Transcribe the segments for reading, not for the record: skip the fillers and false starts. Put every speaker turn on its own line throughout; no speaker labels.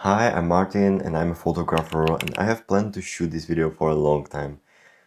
Hi, I'm Martin and I'm a photographer and I have planned to shoot this video for a long time.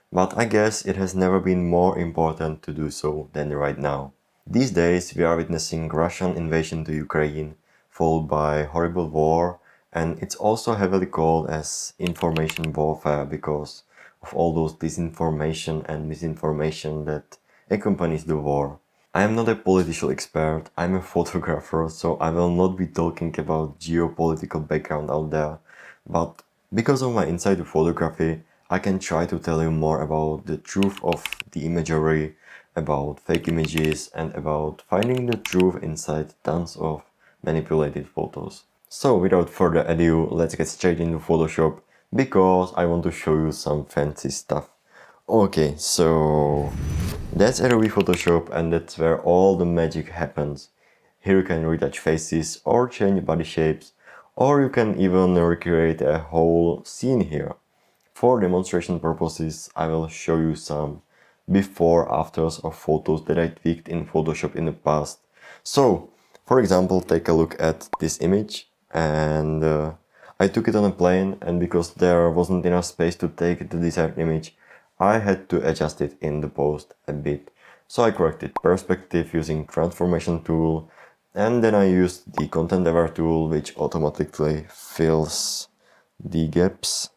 But I guess it has never been more important to do so than right now. These days we are witnessing Russian invasion to Ukraine, followed by horrible war, and it's also heavily called as information warfare because of all those disinformation and misinformation that accompanies the war. I am not a political expert, I'm a photographer, so I will not be talking about geopolitical background out there, but because of my insight to photography, I can try to tell you more about the truth of the imagery, about fake images, and about finding the truth inside tons of manipulated photos. So without further ado, let's get straight into Photoshop, because I want to show you some fancy stuff. Okay, so that's Adobe Photoshop and that's where all the magic happens. Here you can retouch faces or change body shapes, or you can even recreate a whole scene here. For demonstration purposes, I will show you some before-afters of photos that I tweaked in Photoshop in the past. So, for example, take a look at this image, and I took it on a plane, and because there wasn't enough space to take the desired image, I had to adjust it in the post a bit. So I corrected perspective using transformation tool, and then I used the content ever tool, which automatically fills the gaps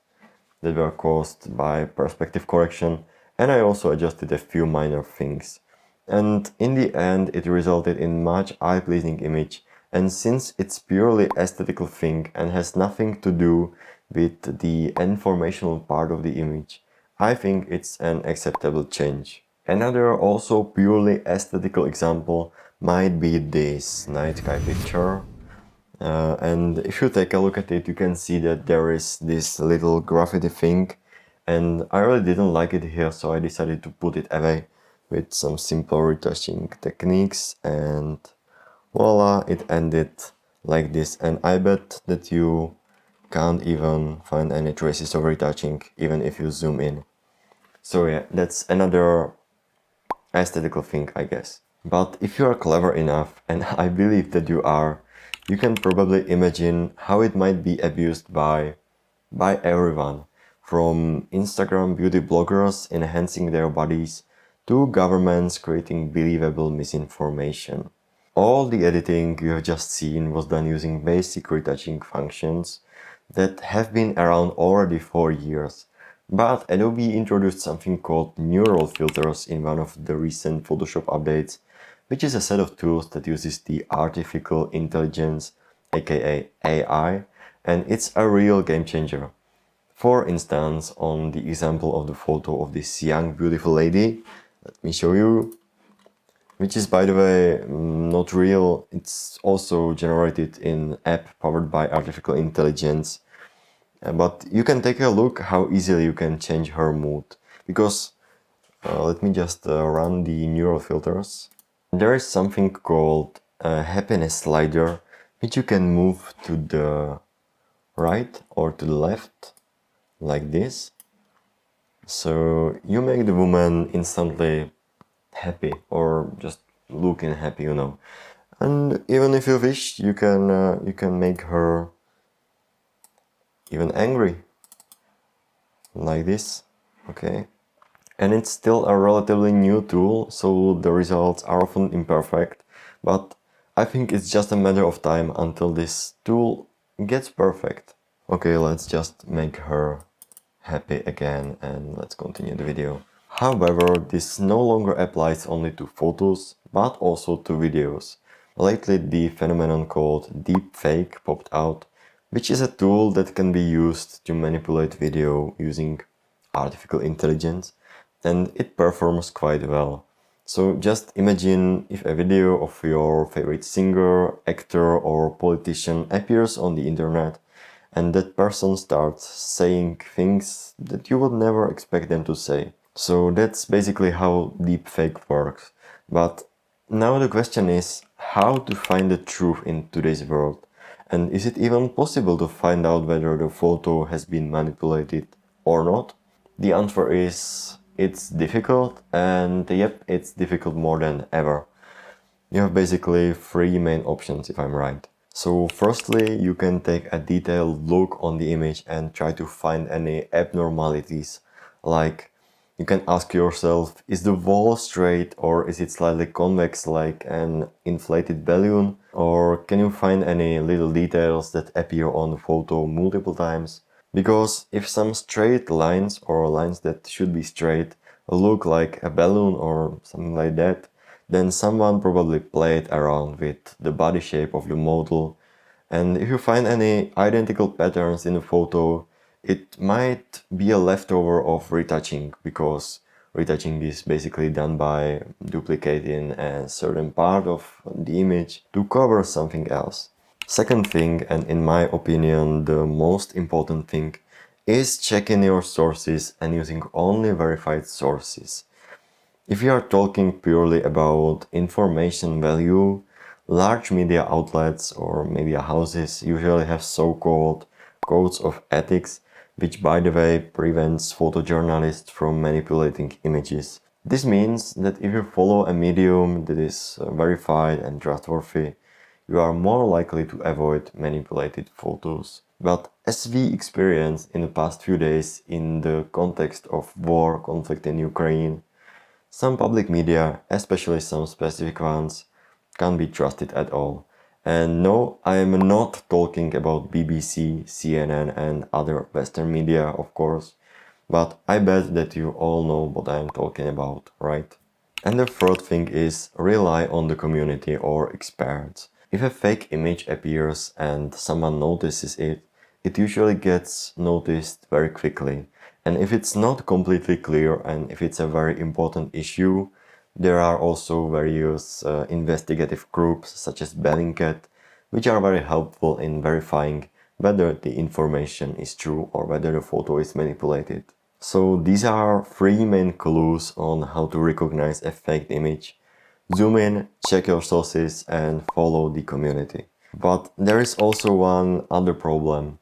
that were caused by perspective correction, and I also adjusted a few minor things. And in the end it resulted in much eye-pleasing image, and since it's purely aesthetical thing and has nothing to do with the informational part of the image, I think it's an acceptable change. Another also purely aesthetical example might be this night sky picture. And if you take a look at it, you can see that there is this little graffiti thing, and I really didn't like it here, so I decided to put it away with some simple retouching techniques, and voila, it ended like this. And I bet that you can't even find any traces of retouching even if you zoom in. So yeah, that's another aesthetical thing, I guess. But if you are clever enough, and I believe that you are, you can probably imagine how it might be abused by everyone, from Instagram beauty bloggers enhancing their bodies to governments creating believable misinformation. All the editing you have just seen was done using basic retouching functions that have been around already for years. But Adobe introduced something called neural filters in one of the recent Photoshop updates, which is a set of tools that uses the artificial intelligence, aka AI, and it's a real game changer. For instance, on the example of the photo of this young beautiful lady, let me show you, which is, by the way, not real. It's also generated in app powered by artificial intelligence. But you can take a look how easily you can change her mood, because let me just run the neural filters. There is something called a happiness slider, which you can move to the right or to the left like this. So you make the woman instantly happy or just looking happy, you know. And even if you wish, you can make her even angry like this. Okay. And it's still a relatively new tool, so the results are often imperfect, but I think it's just a matter of time until this tool gets perfect. Okay, let's just make her happy again and let's continue the video. However, this no longer applies only to photos, but also to videos. Lately, the phenomenon called deepfake popped out, which is a tool that can be used to manipulate video using artificial intelligence, and it performs quite well. So just imagine if a video of your favorite singer, actor or politician appears on the internet, and that person starts saying things that you would never expect them to say. So that's basically how deepfake works. But now the question is how to find the truth in today's world. And is it even possible to find out whether the photo has been manipulated or not? The answer is it's difficult, and yep, it's difficult more than ever. You have basically three main options if I'm right. So firstly, you can take a detailed look on the image and try to find any abnormalities. Like, you can ask yourself, is the wall straight or is it slightly convex like an inflated balloon? Or can you find any little details that appear on the photo multiple times? Because if some straight lines or lines that should be straight look like a balloon or something like that, then someone probably played around with the body shape of the model. And if you find any identical patterns in the photo, it might be a leftover of retouching, because retouching is basically done by duplicating a certain part of the image to cover something else. Second thing, and in my opinion the most important thing, is checking your sources and using only verified sources. If you are talking purely about information value, large media outlets or media houses usually have so-called codes of ethics, which by the way prevents photojournalists from manipulating images. This means that if you follow a medium that is verified and trustworthy, you are more likely to avoid manipulated photos. But as we experienced in the past few days in the context of war, conflict in Ukraine, some public media, especially some specific ones, can't be trusted at all. And no, I am not talking about BBC, CNN and other Western media, of course, but I bet that you all know what I am talking about, right? And the third thing is rely on the community or experts. If a fake image appears and someone notices it, it usually gets noticed very quickly. And if it's not completely clear and if it's a very important issue, there are also various investigative groups such as Bellingcat, which are very helpful in verifying whether the information is true or whether the photo is manipulated. So these are three main clues on how to recognize a fake image. Zoom in, check your sources and follow the community. But there is also one other problem.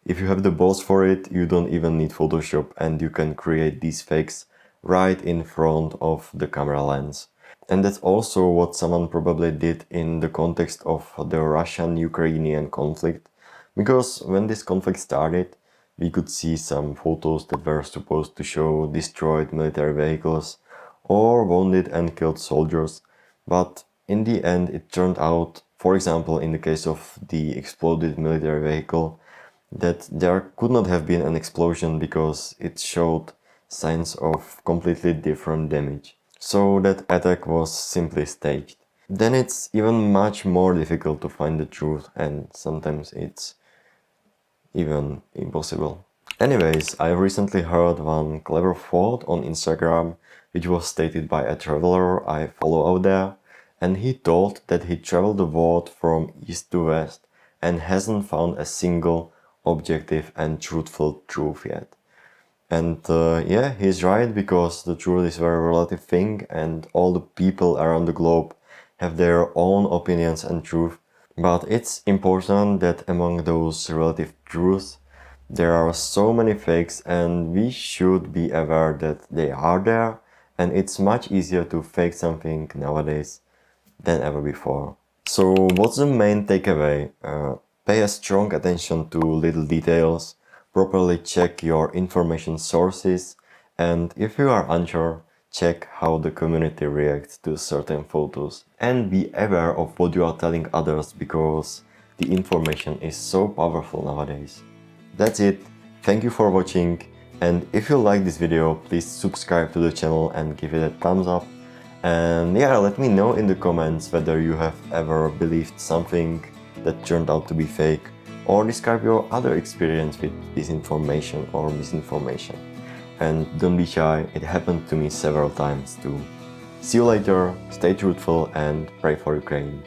If you have the balls for it, you don't even need Photoshop and you can create these fakes right in front of the camera lens. And that's also what someone probably did in the context of the Russian-Ukrainian conflict. Because when this conflict started, we could see some photos that were supposed to show destroyed military vehicles or wounded and killed soldiers. But in the end, it turned out, for example, in the case of the exploded military vehicle, that there could not have been an explosion because it showed signs of completely different damage. So that attack was simply staged. Then it's even much more difficult to find the truth, and sometimes it's even impossible. Anyways, I recently heard one clever thought on Instagram, which was stated by a traveler I follow out there, and he told that he traveled the world from east to west and hasn't found a single objective and truthful truth yet. And yeah, he's right, because the truth is a very relative thing and all the people around the globe have their own opinions and truth. But it's important that among those relative truths, there are so many fakes and we should be aware that they are there, and it's much easier to fake something nowadays than ever before. So what's the main takeaway? Pay a strong attention to little details, properly check your information sources, and if you are unsure, check how the community reacts to certain photos. And be aware of what you are telling others, because the information is so powerful nowadays. That's it. Thank you for watching, and if you like this video, please subscribe to the channel and give it a thumbs up. And yeah, let me know in the comments whether you have ever believed something that turned out to be fake, or describe your other experience with disinformation or misinformation. And don't be shy, it happened to me several times too. See you later, stay truthful and pray for Ukraine.